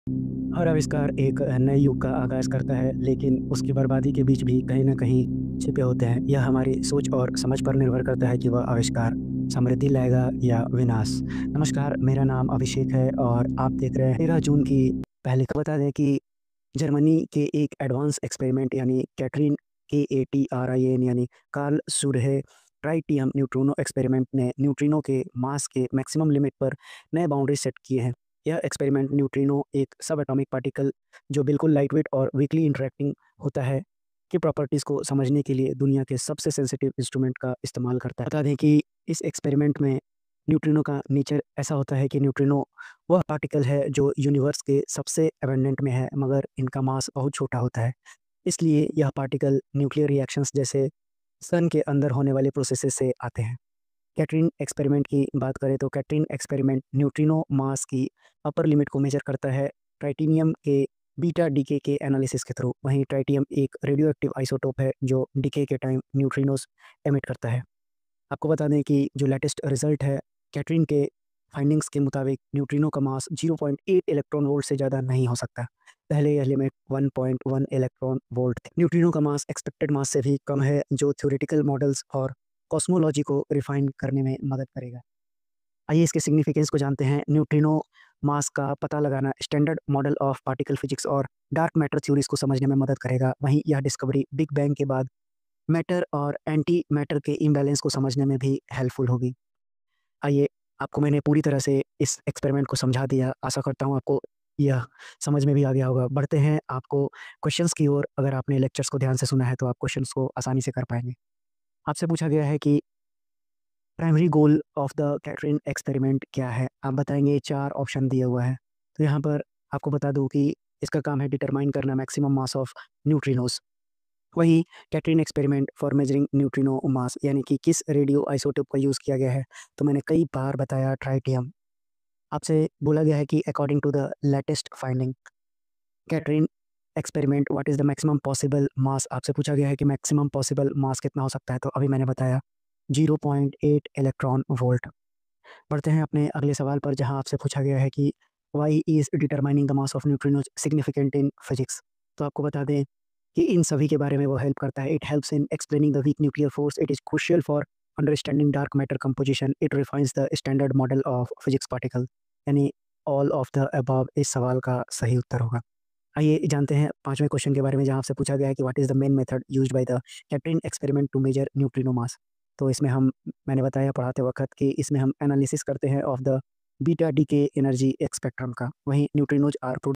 हर आविष्कार एक नए युग का आगाज़ करता है, लेकिन उसकी बर्बादी के बीच भी कहीं न कहीं छिपे होते हैं। यह हमारी सोच और समझ पर निर्भर करता है कि वह आविष्कार समृद्धि लाएगा या विनाश। नमस्कार, मेरा नाम अभिषेक है और आप देख रहे हैं 13 जून की पहली खबर। बता दें कि जर्मनी के एक एडवांस एक्सपेरिमेंट यानी कैटरीन KATRIN यानी कार्लसरुहे ट्राइटियम न्यूट्रिनो एक्सपेरिमेंट ने न्यूट्रिनो के मास के मैक्सिमम लिमिट पर नए बाउंड्री सेट किए हैं। यह एक्सपेरिमेंट न्यूट्रिनो एक सब एटॉमिक पार्टिकल जो बिल्कुल लाइटवेट और वीकली इंटरैक्टिंग होता है की प्रॉपर्टीज़ को समझने के लिए दुनिया के सबसे सेंसिटिव इंस्ट्रूमेंट का इस्तेमाल करता है। बता दें कि इस एक्सपेरिमेंट में न्यूट्रिनो का नेचर ऐसा होता है कि न्यूट्रिनो वह पार्टिकल है जो यूनिवर्स के सबसे एबंडेंट में है, मगर इनका मास बहुत छोटा होता है। इसलिए यह पार्टिकल न्यूक्लियर रिएक्शंस जैसे सन के अंदर होने वाले प्रोसेसेस से आते हैं। कैटरीन एक्सपेरिमेंट की बात करें तो कैटरीन एक्सपेरिमेंट न्यूट्रिनो मास की अपर लिमिट को मेजर करता है ट्राइटिनियम के बीटा डीके के एनालिसिस के थ्रू। वहीं ट्राइटियम एक रेडियोएक्टिव आइसोटोप है जो डीके के टाइम न्यूट्रिनोस एमिट करता है। आपको बता दें कि जो लेटेस्ट रिजल्ट है कैटरीन के फाइंडिंग्स के मुताबिक न्यूट्रिनो का मास 0.8 इलेक्ट्रॉन वोल्ट से ज़्यादा नहीं हो सकता। पहले यह लिमिट 1.1 इलेक्ट्रॉन वोल्ट थी। न्यूट्रिनो का मास एक्सपेक्टेड मास से भी कम है, जो थ्योरेटिकल मॉडल्स और कॉस्मोलॉजी को रिफाइन करने में मदद करेगा। आइए इसके सिग्निफिकेंस को जानते हैं। न्यूट्रिनो मास का पता लगाना standard model of particle physics और डार्क मैटर थ्योरीज को समझने में मदद करेगा। वहीं यह डिस्कवरी बिग बैंग के बाद मैटर और एंटी मैटर के इम्बैलेंस को समझने में भी हेल्पफुल होगी। आइए, आपको मैंने पूरी तरह से इस एक्सपेरिमेंट को समझा दिया। आशा करता हूँ आपको यह समझ में भी आ गया होगा। बढ़ते हैं आपको क्वेश्चंस की ओर। अगर आपने लेक्चर्स को ध्यान से सुना है तो आप क्वेश्चंस को आसानी से कर पाएँगे। आपसे पूछा गया है कि primary goal of the KATRIN experiment क्या है? आप बताएँगे, 4 ऑप्शन दिया हुआ है। तो यहाँ पर आपको बता दूँ कि इसका काम है डिटरमाइन करना मैक्सिमम मास ऑफ न्यूट्रिनोज़। वही KATRIN experiment for measuring neutrino mass यानी कि किस रेडियो आइसोटोप का यूज़ किया गया है, तो मैंने कई बार बताया ट्राइटियम। आपसे बोला गया है कि according to the latest finding KATRIN experiment what is the maximum possible mass, आपसे पूछा गया है कि मैक्सिमम पॉसिबल मास कितना हो सकता है, तो अभी मैंने बताया 0.8 इलेक्ट्रॉन वोल्ट। बढ़ते हैं अपने अगले सवाल पर, जहां आपसे पूछा गया है कि why is determining the mass of neutrinos significant in physics. तो आपको बता दें कि इन सभी के बारे में वो हेल्प करता है। It helps in explaining the weak nuclear force, it is crucial for understanding dark matter composition, it refines the standard model of physics particle. यानी ऑल ऑफ द अबव इस सवाल का सही उत्तर होगा। आइए जानते हैं 5वें क्वेश्चन के बारे में, जहाँ आपसे पूछा गया है कि what is the main method used by the KATRIN experiment to measure neutrino mass. तो इसमें हम मैंने बताया पढ़ाते वक़्त कि इसमें हम एनालिसिस करते हैं of the beta decay energy spectrum का। वहीं न्यूट्रिनोज आर